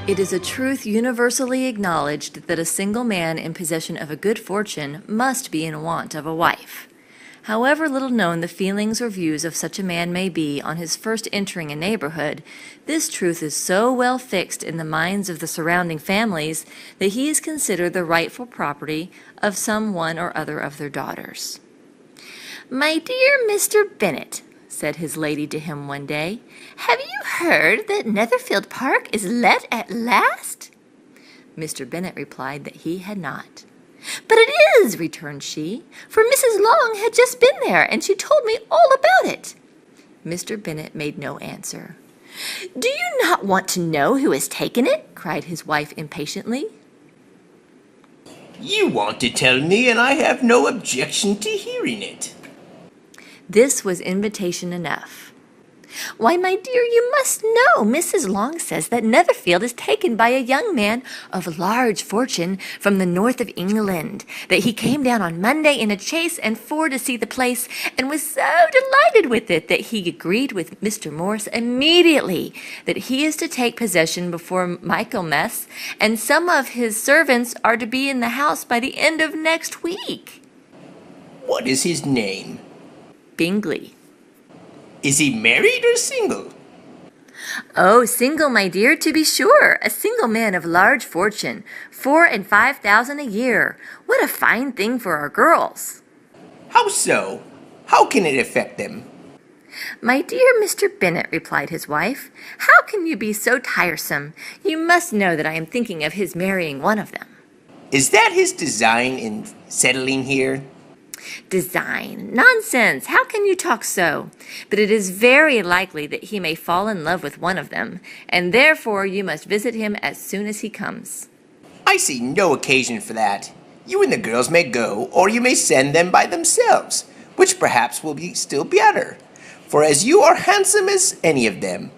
It is a truth universally acknowledged that a single man in possession of a good fortune must be in want of a wife. However little known the feelings or views of such a man may be on his first entering a neighborhood, this truth is so well fixed in the minds of the surrounding families that he is considered the rightful property of some one or other of their daughters. "My dear Mr. Bennet," said his lady to him one day, "have you heard that Netherfield Park is let at last?" Mr. Bennet replied that he had not. "But it is," returned she, "for Mrs. Long had just been there, and she told me all about it." Mr. Bennet made no answer. "Do you not want to know who has taken it?" cried his wife impatiently. "You want to tell me, and I have no objection to hearing it." This was invitation enough. "Why, my dear, you must know Mrs. Long says that Netherfield is taken by a young man of large fortune from the north of England, that he came down on Monday in a chaise and four to see the place, and was so delighted with it that he agreed with Mr. Morse immediately that he is to take possession before Michaelmas, and some of his servants are to be in the house by the end of next week." "What is his name?" "Bingley." "Is he married or single?" "Oh, single, my dear, to be sure. A single man of large fortune, 4,000 and 5,000 a year. What a fine thing for our girls!" "How so? How can it affect them?" "My dear Mr. Bennet," replied his wife, "how can you be so tiresome? You must know that I am thinking of his marrying one of them." "Is that his design in settling here?" "Design? Nonsense! How can you talk so? But it is very likely that he may fall in love with one of them, and therefore you must visit him as soon as he comes." "I see no occasion for that. You and the girls may go, or you may send them by themselves, which perhaps will be still better. For as you are handsome as any of them,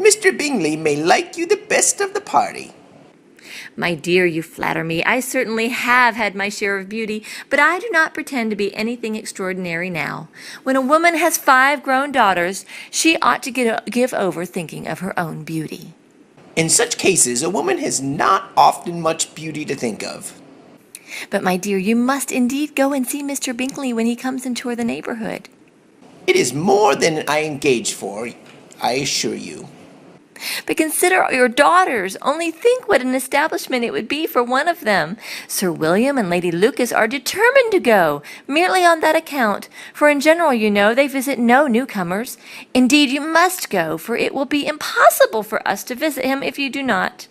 Mr. Bingley may like you the best of the party." "My dear, you flatter me. I certainly have had my share of beauty, but I do not pretend to be anything extraordinary now. When a woman has 5 grown daughters, she ought to give over thinking of her own beauty." "In such cases, a woman has not often much beauty to think of." "But, my dear, you must indeed go and see Mr. Bingley when he comes and tour the neighborhood." "It is more than I engaged for, I assure you." "But consider your daughters. Only think what an establishment it would be for one of them. Sir William and Lady Lucas are determined to go, merely on that account, for in general, you know, they visit no newcomers. Indeed, you must go, for it will be impossible for us to visit him if you do not."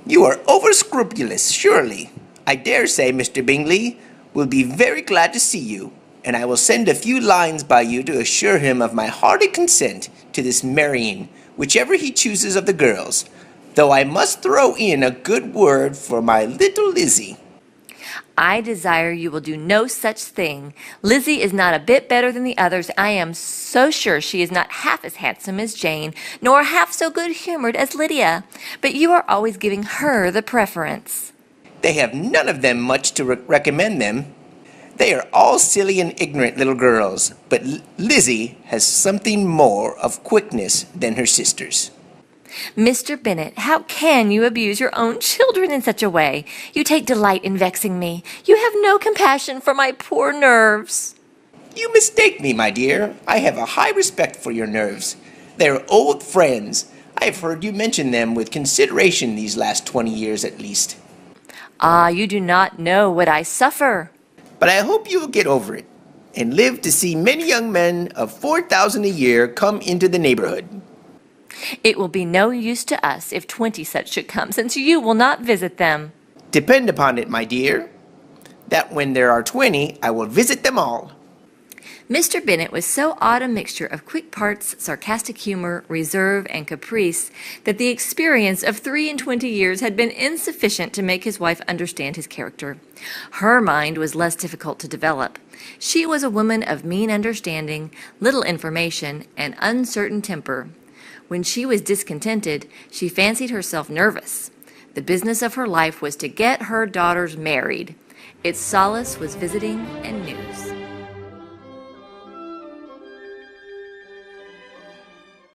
"You are over-scrupulous, surely. I dare say Mr. Bingley will be very glad to see you, and I will send a few lines by you to assure him of my hearty consent to this marrying, whichever he chooses of the girls, though I must throw in a good word for my little Lizzie." "I desire you will do no such thing. Lizzie is not a bit better than the others. I am so sure she is not half as handsome as Jane, nor half so good-humored as Lydia. But you are always giving her the preference." "They have none of them much to recommend them. They are all silly and ignorant little girls, but Lizzie has something more of quickness than her sisters." "Mr. Bennet, how can you abuse your own children in such a way? You take delight in vexing me. You have no compassion for my poor nerves." "You mistake me, my dear. I have a high respect for your nerves. They are old friends. I have heard you mention them with consideration these last 20 years at least." "Ah, you do not know what I suffer." "But I hope you will get over it, and live to see many young men of 4,000 a year come into the neighborhood." "It will be no use to us if 20 such should come, since you will not visit them." "Depend upon it, my dear, that when there are 20, I will visit them all." Mr. Bennet was so odd a mixture of quick parts, sarcastic humor, reserve, and caprice that the experience of 23 years had been insufficient to make his wife understand his character. Her mind was less difficult to develop. She was a woman of mean understanding, little information, and uncertain temper. When she was discontented, she fancied herself nervous. The business of her life was to get her daughters married. Its solace was visiting and news.